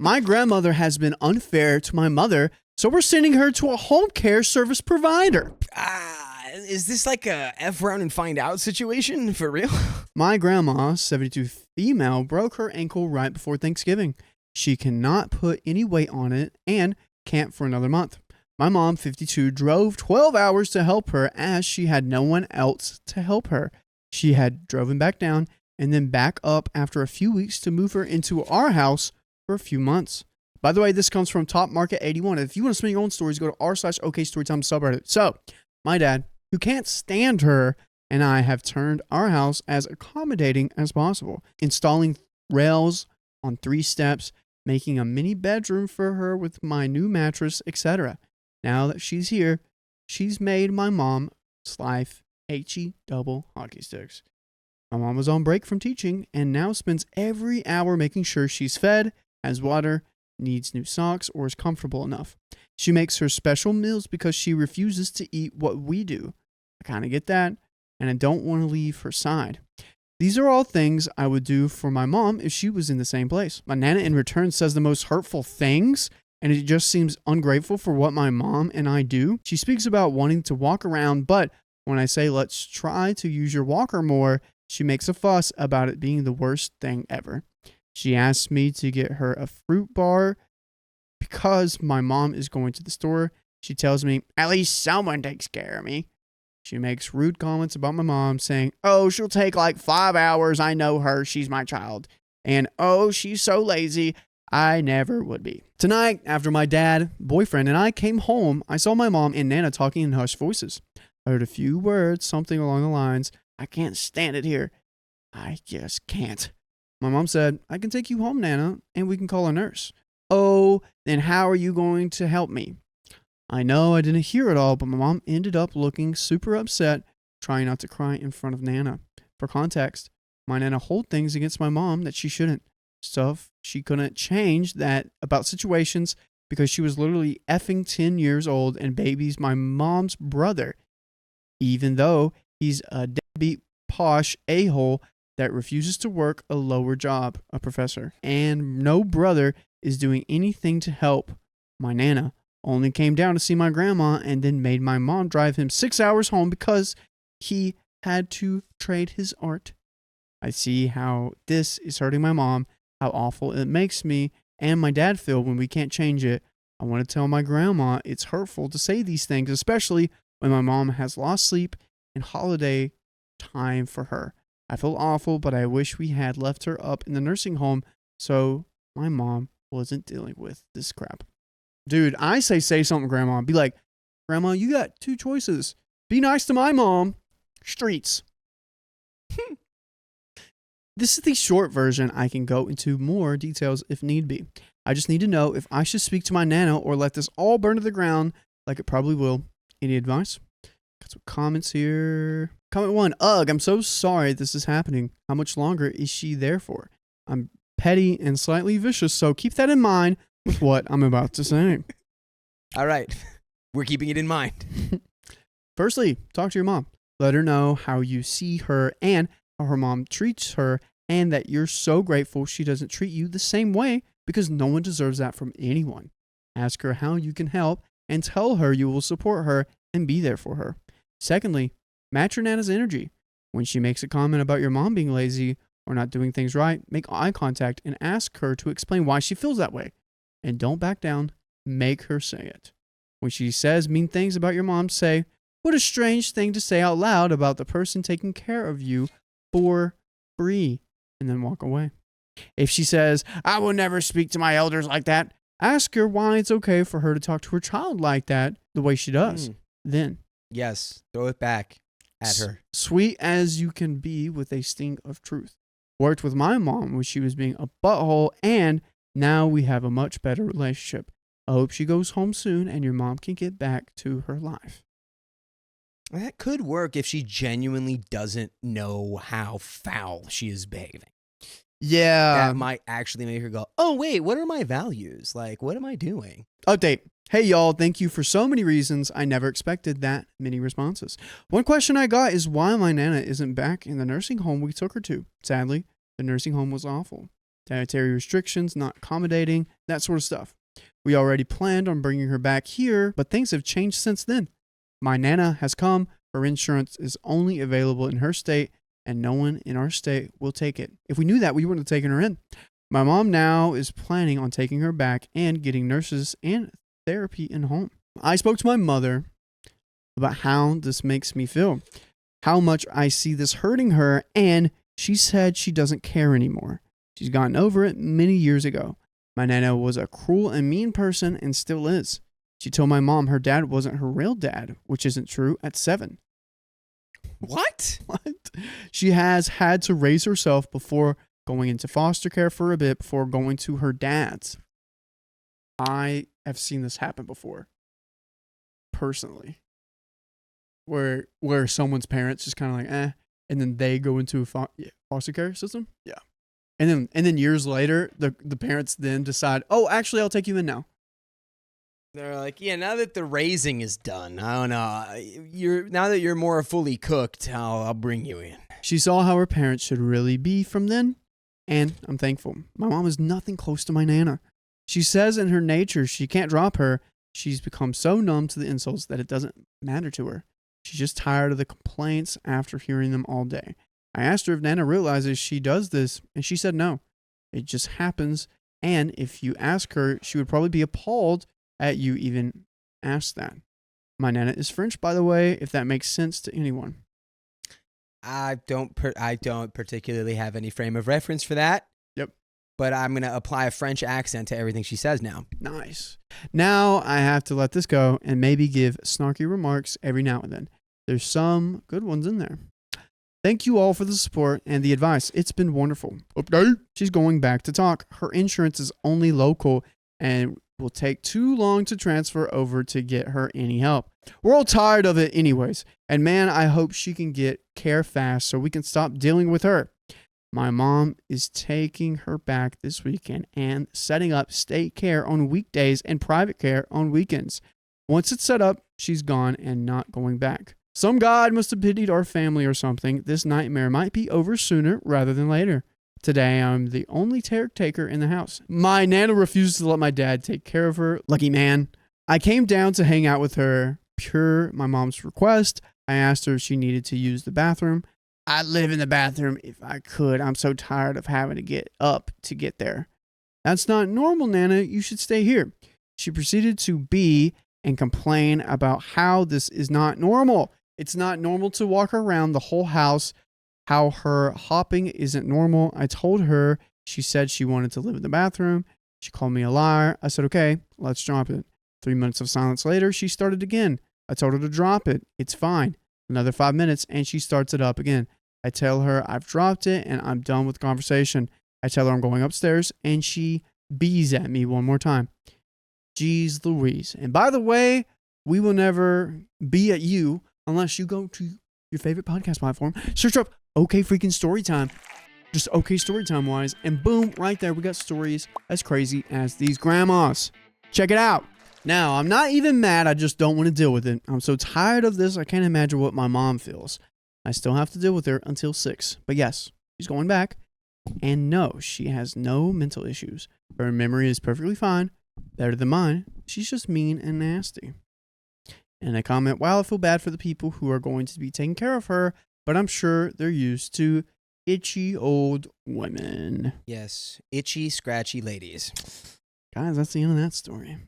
My grandmother has been unfair to my mother, so we're sending her to a home care service provider. Is this like a F around and find out situation for real? My grandma, 72 female, broke her ankle right before Thanksgiving. She cannot put any weight on it and can't for another month. My mom, 52, drove 12 hours to help her as she had no one else to help her. She had driven back down and then back up after a few weeks to move her into our house for a few months. By the way, this comes from Top Market 81. If you want to spin your own stories, go to r/OKStorytime subreddit. So, my dad, who can't stand her, and I have turned our house as accommodating as possible, installing rails on 3 steps, making a mini bedroom for her with my new mattress, etc. Now that she's here, she's made my mom's life HE double hockey sticks. My mom was on break from teaching and now spends every hour making sure she's fed, has water, needs new socks, or is comfortable enough. She makes her special meals because she refuses to eat what we do. I kind of get that, and I don't want to leave her side. These are all things I would do for my mom if she was in the same place. My Nana in return says the most hurtful things, and it just seems ungrateful for what my mom and I do. She speaks about wanting to walk around, but when I say let's try to use your walker more, she makes a fuss about it being the worst thing ever. She asks me to get her a fruit bar because my mom is going to the store. She tells me, at least someone takes care of me. She makes rude comments about my mom, saying, oh, she'll take like 5 hours. I know her. She's my child. And, oh, she's so lazy. I never would be. Tonight, after my dad, boyfriend, and I came home, I saw my mom and Nana talking in hushed voices. I heard a few words, something along the lines, I can't stand it here. I just can't. My mom said, I can take you home, Nana, and we can call a nurse. Oh, then how are you going to help me? I know I didn't hear it all, but my mom ended up looking super upset, trying not to cry in front of Nana. For context, my Nana hold things against my mom that she shouldn't. Stuff she couldn't change that about situations because she was literally effing 10 years old and babies my mom's brother, even though he's a deadbeat posh a-hole that refuses to work a lower job, a professor. And no brother is doing anything to help. My Nana only came down to see my grandma and then made my mom drive him 6 hours home because he had to trade his art. I see how this is hurting my mom, how awful it makes me and my dad feel when we can't change it. I want to tell my grandma it's hurtful to say these things, especially when my mom has lost sleep and holiday time for her. I feel awful, but I wish we had left her up in the nursing home so my mom wasn't dealing with this crap. Dude, I say something, Grandma. Be like, Grandma, you got 2 choices. Be nice to my mom. Streets. This is the short version. I can go into more details if need be. I just need to know if I should speak to my Nana or let this all burn to the ground like it probably will. Any advice? Got some comments here. Comment 1. Ugh, I'm so sorry this is happening. How much longer is she there for? I'm petty and slightly vicious, so keep that in mind with what I'm about to say. All right. We're keeping it in mind. Firstly, talk to your mom. Let her know how you see her and how her mom treats her and that you're so grateful she doesn't treat you the same way because no one deserves that from anyone. Ask her how you can help and tell her you will support her and be there for her. Secondly, match your Nana's energy. When she makes a comment about your mom being lazy or not doing things right, make eye contact and ask her to explain why she feels that way. And don't back down. Make her say it. When she says mean things about your mom, say, what a strange thing to say out loud about the person taking care of you for free, and then walk away. If she says, I will never speak to my elders like that, ask her why it's okay for her to talk to her child like that the way she does. Then, yes, throw it back at her. Sweet as you can be with a sting of truth. Worked with my mom when she was being a butthole, and now we have a much better relationship. I hope she goes home soon and your mom can get back to her life. That could work if she genuinely doesn't know how foul she is behaving. Yeah. That might actually make her go, oh, wait, what are my values? Like, what am I doing? Update. Hey, y'all. Thank you for so many reasons. I never expected that many responses. One question I got is why my Nana isn't back in the nursing home we took her to. Sadly, the nursing home was awful. dietary restrictions, not accommodating, that sort of stuff. We already planned on bringing her back here, but things have changed since then. My Nana has come. Her insurance is only available in her state, and no one in our state will take it. If we knew that, we wouldn't have taken her in. My mom now is planning on taking her back and getting nurses and therapy in home. I spoke to my mother about how this makes me feel, how much I see this hurting her, and she said she doesn't care anymore. She's gotten over it many years ago. My Nana was a cruel and mean person and still is. She told my mom her dad wasn't her real dad, which isn't true, at 7. What? What? She has had to raise herself before going into foster care for a bit before going to her dad's. I have seen this happen before, personally, where someone's parents just kind of like, and then they go into a foster care system. Yeah. And then years later, the parents then decide, oh, actually, I'll take you in now. They're like, yeah, now that the raising is done, I don't know. Now that you're more fully cooked, I'll bring you in. She saw how her parents should really be from then, and I'm thankful. My mom is nothing close to my Nana. She says in her nature she can't drop her. She's become so numb to the insults that it doesn't matter to her. She's just tired of the complaints after hearing them all day. I asked her if Nana realizes she does this, and she said no. It just happens, and if you ask her, she would probably be appalled at you even ask that. My Nana is French, by the way, if that makes sense to anyone. I don't particularly have any frame of reference for that. Yep. But I'm going to apply a French accent to everything she says now. Nice. Now I have to let this go and maybe give snarky remarks every now and then. There's some good ones in there. Thank you all for the support and the advice. It's been wonderful. Update. She's going back to talk. Her insurance is only local and will take too long to transfer over to get her any help. We're all tired of it anyways. And man, I hope she can get care fast so we can stop dealing with her. My mom is taking her back this weekend and setting up state care on weekdays and private care on weekends. Once it's set up, she's gone and not going back. Some God must have pitied our family or something. This nightmare might be over sooner rather than later. Today, I'm the only caretaker in the house. My Nana refuses to let my dad take care of her. Lucky man. I came down to hang out with her, per my mom's request. I asked her if she needed to use the bathroom. I'd live in the bathroom if I could. I'm so tired of having to get up to get there. That's not normal, Nana. You should stay here. She proceeded to be and complain about how this is not normal. It's not normal to walk around the whole house, how her hopping isn't normal. I told her. She said she wanted to live in the bathroom. She called me a liar. I said, okay, let's drop it. 3 minutes of silence later, she started again. I told her to drop it. It's fine. Another 5 minutes, and she starts it up again. I tell her I've dropped it, and I'm done with the conversation. I tell her I'm going upstairs, and she bees at me one more time. Jeez Louise. And by the way, we will never be at you unless you go to your favorite podcast platform, search up OK freaking Storytime, just OK Storytime wise, and boom, right there, we got stories as crazy as these grandmas. Check it out. Now, I'm not even mad, I just don't want to deal with it. I'm so tired of this, I can't imagine what my mom feels. I still have to deal with her until 6. But yes, she's going back. And no, she has no mental issues. Her memory is perfectly fine, better than mine. She's just mean and nasty. And I comment, wow, I feel bad for the people who are going to be taking care of her, but I'm sure they're used to itchy old women. Yes, itchy, scratchy ladies. Guys, that's the end of that story.